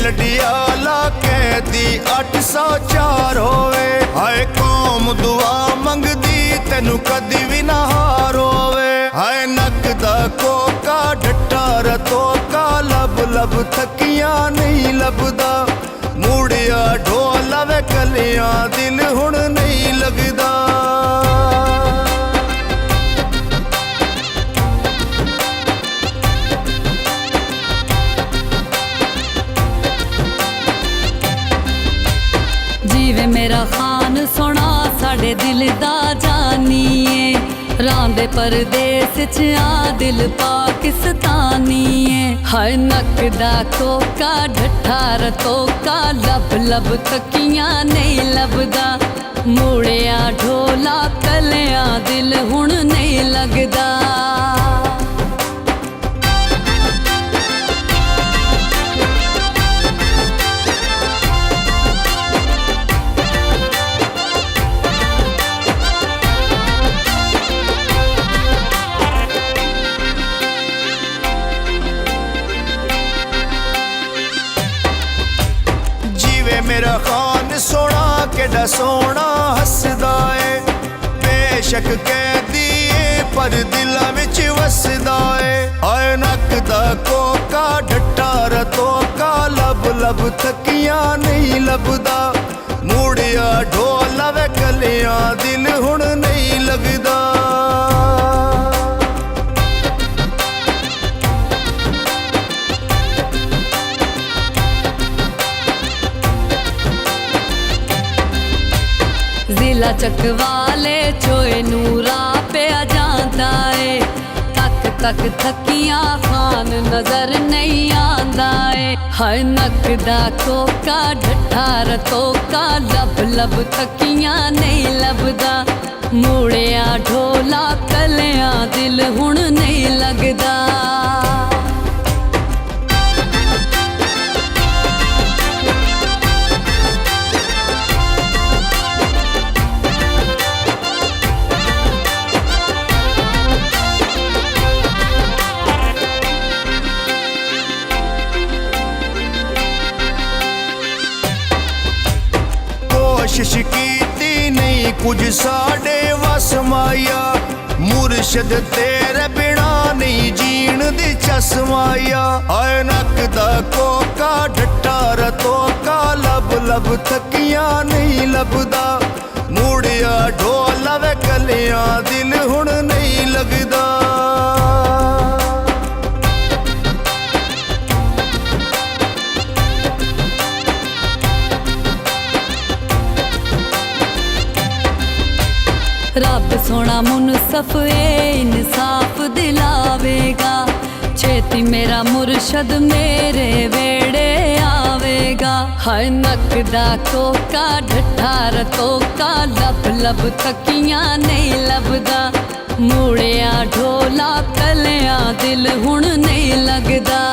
लडियाला कैदी 804 होवे। हाय कौम दुआ मंगदी तेनू कदी भी ना हार होवे। हाय नक दा कोका डट्टा रतोका लब लब थकियां नहीं लभदा। मूड़िया ढोला वे कलियां दिल हुण नहीं लगदा। जीवे मेरा खान सोना साडे दिल दा जानिए। रांदे परदेस च आ दिल पाकिस्तानीए। हर नक दा कोका ढट्ठा रतोका लब लब तकियां नहीं लभदा। मूड़िया ढोला कलियां दिल हुण नहीं लगदा। मेरा खान सोना केड़ा सोना हसदा है। बेशक कैदी पर दिलां विच वसदा है। हाय नक दा कोका डट्टा रतोका लब लब थकियां नहीं लभदा। मूड़िया ढोला वे कलियां दिल हुण नहीं लगदा। जिला चकवाले चोए नूरा पे आ जाता है। तक तक थकियां खान नजर नहीं आंदा है। हर नक दा कोका ढट्ठा रतोका लब लब थकियां नहीं लभदा। मूड़िया ढोला कलियां दिल हुण नहीं लगदा। कोशिश कीती नहीं कुछ साडे वस माया। मुर्शद तेरे बिना नहीं जीण दी चस माया। हाय नक दा कोका ढट्टा रतोका लब लब थकियां नहीं लभदा। मूड़िया ढोला वे कलियां दिल हुण नहीं लगदा। रब सोना मुनसफ इंसाफ दिलावेगा। छेती मेरा मुर्शद मेरे वेड़े आवेगा। हर नक दा कोका ढट्ठा रतोका लब लब थकियां नहीं लभदा। मूड़िया ढोला कलियां दिल हुण नहीं लगदा।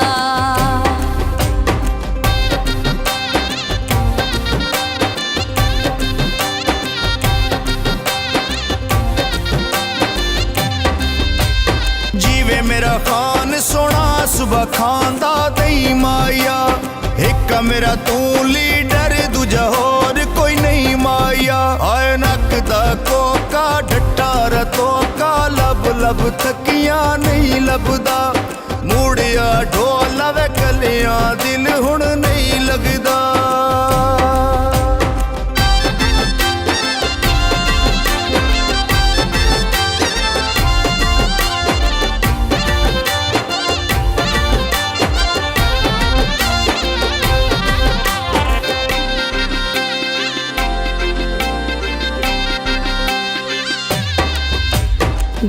मेरा खान सोना सुबह खांदा दई माया। एक मेरा तू लीडर दूजा होर कोई नहीं माया। हाय नक दा कोका ढट्टा रतोका लब लब थकियां नहीं लभदा। मूड़िया ढोला वे कलियां दिल हुण नहीं लगदा।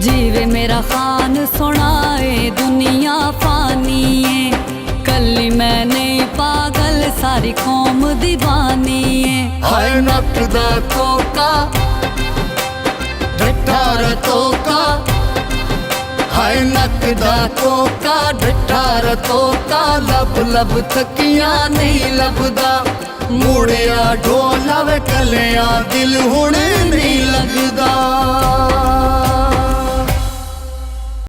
जीवे मेरा खान सुनाए दुनिया फानी है। कली मैं नहीं पागल सारी कौम दीवानी है। हाय नक दा कोका ढट्ठा रतोका। हाय नक दा कोका ढट्ठा रतोका लब लब थकियां नहीं लभदा। मूड़िया ढोला वे कलियां दिल हुण नहीं लगदा।